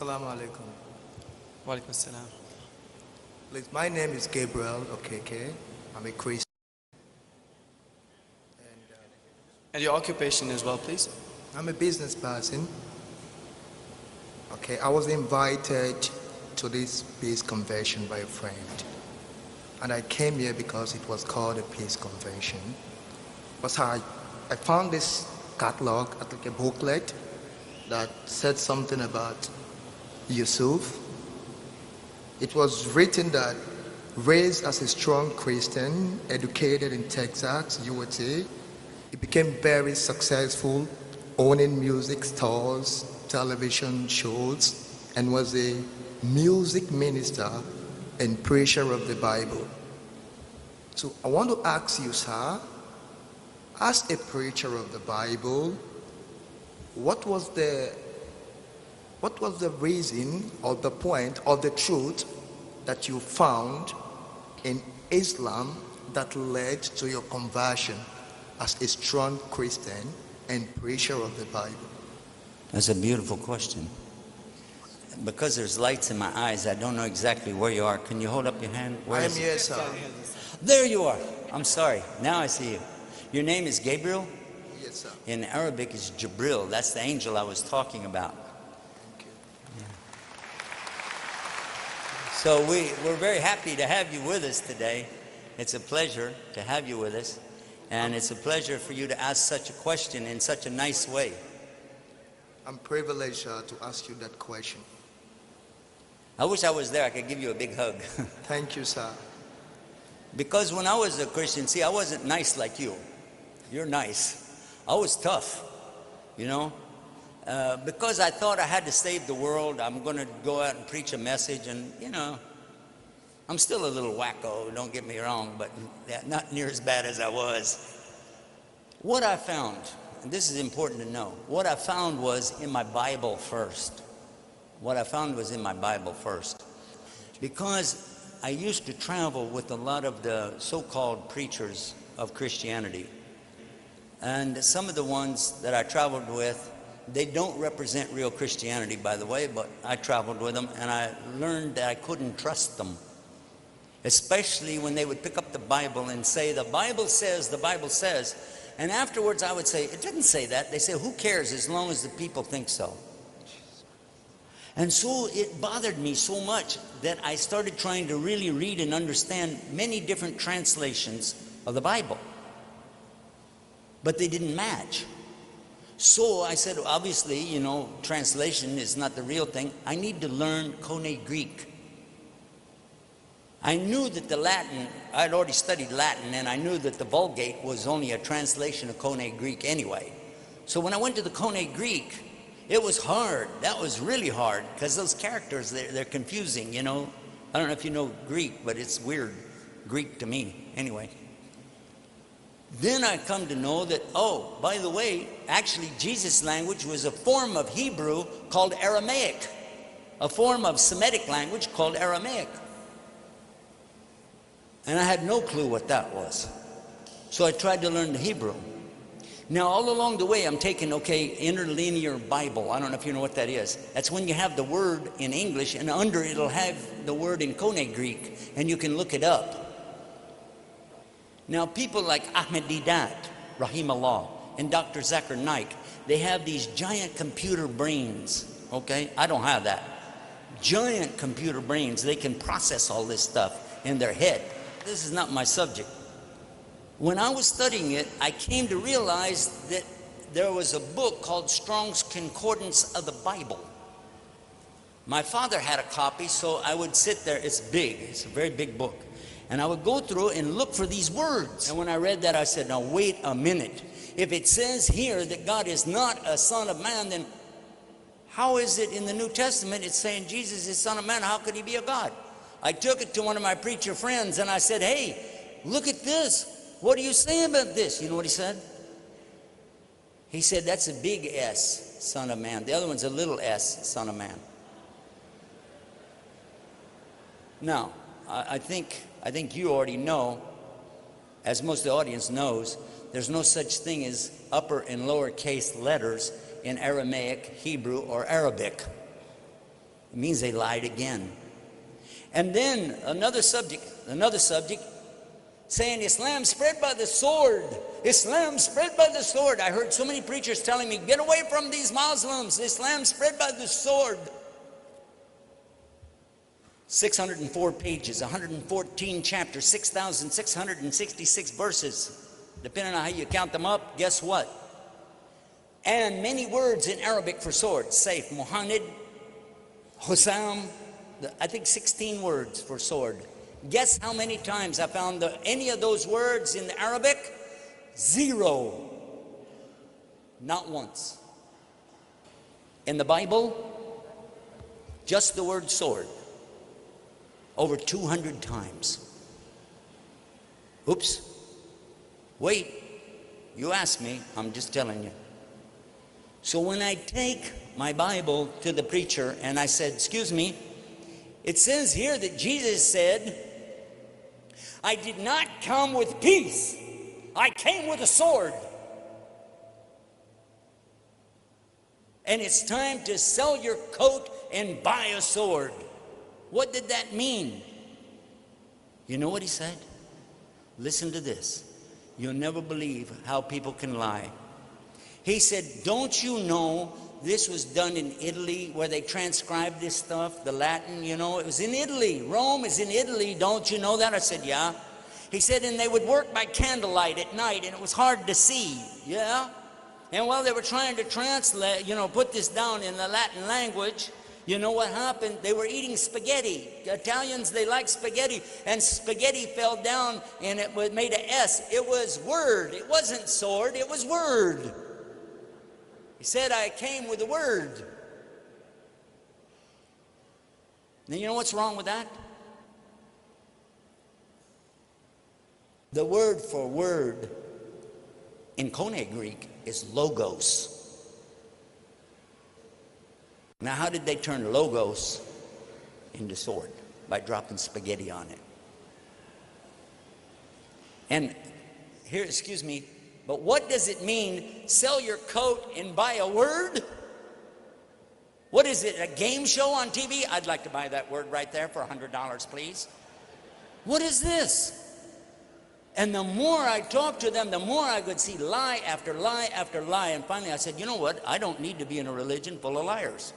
Assalamu alaikum. Walaikum salam. Please, my name is Gabriel Okeke. I'm a Christian. And your occupation as well, please? I'm a business person. Okay, I was invited to this peace convention by a friend. And I came here because it was called a peace convention. But I found this catalog, like a booklet, that said something about Yusuf. It was written that raised as a strong Christian, educated in Texas, USA, he became very successful, owning music stores, television shows, and was a music minister and preacher of the Bible. So I want to ask you, sir, as a preacher of the Bible, what was the reason or the point or the truth that you found in Islam that led to your conversion as a strong Christian and preacher of the Bible? That's a beautiful question. Because there's lights in my eyes, I don't know exactly where you are. Can you hold up your hand? Where I am is it? here, sir. There you are. I'm sorry. Now I see you. Your name is Gabriel? Yes, sir. In Arabic is Jibril. That's the angel I was talking about. Thank you. So we're very happy to have you with us today. It's a pleasure to have you with us. And it's a pleasure for you to ask such a question in such a nice way. I'm privileged to ask you that question. I wish I was there. I could give you a big hug. Thank you, sir. Because when I was a Christian, see, I wasn't nice like you. You're nice. I was tough, you know. Because I thought I had to save the world, I'm going to go out and preach a message. And, you know, I'm still a little wacko, don't get me wrong, but not near as bad as I was. What I found, and this is important to know, what I found was in my Bible first. What I found was in my Bible first. Because I used to travel with a lot of the so-called preachers of Christianity. And some of the ones that I traveled with, they don't represent real Christianity, by the way, but I traveled with them and I learned that I couldn't trust them. Especially when they would pick up the Bible and say, the Bible says, the Bible says. And afterwards I would say, it didn't say that. They say, who cares as long as the people think so? And so it bothered me so much that I started trying to really read and understand many different translations of the Bible. But they didn't match. So I said, obviously, you know, translation is not the real thing. I need to learn Koine Greek. I knew that the Latin, I'd already studied Latin, and I knew that the Vulgate was only a translation of Koine Greek anyway. So when I went to the Koine Greek, it was hard. That was really hard, because those characters, they're confusing, you know. I don't know if you know Greek, but it's weird Greek to me, anyway. Then I come to know that, oh, by the way, actually Jesus' language was a form of Hebrew called Aramaic, a form of Semitic language called Aramaic. And I had no clue what that was. So I tried to learn the Hebrew. Now, all along the way, I'm taking, okay, interlinear Bible. I don't know if you know what that is. That's when you have the word in English, and under it'll have the word in Koine Greek, and you can look it up. Now, people like Ahmed Deedat, Rahimahullah, and Dr. Zakir Naik, they have these giant computer brains, okay? I don't have that. Giant computer brains. They can process all this stuff in their head. This is not my subject. When I was studying it, I came to realize that there was a book called Strong's Concordance of the Bible. My father had a copy, so I would sit there. It's big. It's a very big book. And I would go through and look for these words. And when I read that, I said, now wait a minute. If it says here that God is not a son of man, then how is it in the New Testament it's saying Jesus is son of man? How could he be a God? I took it to one of my preacher friends and I said, hey, look at this. What do you say about this? You know what he said? He said, that's a big S, son of man. The other one's a little s, son of man. Now, I think you already know, as most of the audience knows, there's no such thing as upper and lower case letters in Aramaic, Hebrew, or Arabic. It means they lied again. And then another subject, saying Islam spread by the sword. Islam spread by the sword. I heard so many preachers telling me, get away from these Muslims. Islam spread by the sword. 604 pages, 114 chapters, 6,666 verses. Depending on how you count them up, guess what? And many words in Arabic for sword. Sayf, Muhammad, Hussam, I think 16 words for sword. Guess how many times I found any of those words in the Arabic? 0. Not once. In the Bible, just the word sword. Over 200 times. Oops. Wait. You asked me, I'm just telling you. So when I take my Bible to the preacher and I said, excuse me, it says here that Jesus said, I did not come with peace. I came with a sword. And it's time to sell your coat and buy a sword. What did that mean? You know what he said? Listen to this. You'll never believe how people can lie. He said, don't you know this was done in Italy where they transcribed this stuff, the Latin, you know, it was in Italy. Rome is in Italy, don't you know that? I said, yeah. He said, and they would work by candlelight at night and it was hard to see, yeah? And while they were trying to translate, you know, put this down in the Latin language, you know what happened? They were eating spaghetti. Italians, they like spaghetti, and spaghetti fell down and it made an S. It was word, it wasn't sword, it was word. He said, I came with the word. Now, you know what's wrong with that? The word for word in Koine Greek is logos. Now, how did they turn logos into sword? By dropping spaghetti on it. And here, excuse me, but what does it mean, sell your coat and buy a word? What is it, a game show on TV? I'd like to buy that word right there for $100, please. What is this? And the more I talked to them, the more I could see lie after lie after lie. And finally I said, you know what? I don't need to be in a religion full of liars.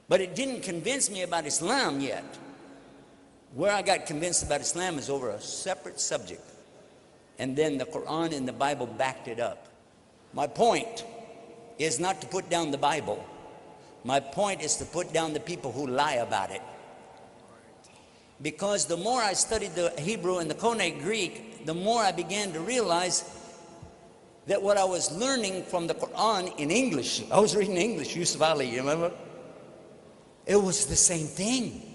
But it didn't convince me about Islam yet. Where I got convinced about Islam is over a separate subject. And then the Quran and the Bible backed it up. My point is not to put down the Bible. My point is to put down the people who lie about it. Because the more I studied the Hebrew and the Koine Greek, the more I began to realize that what I was learning from the Quran in English, I was reading English, Yusuf Ali, you remember? It was the same thing.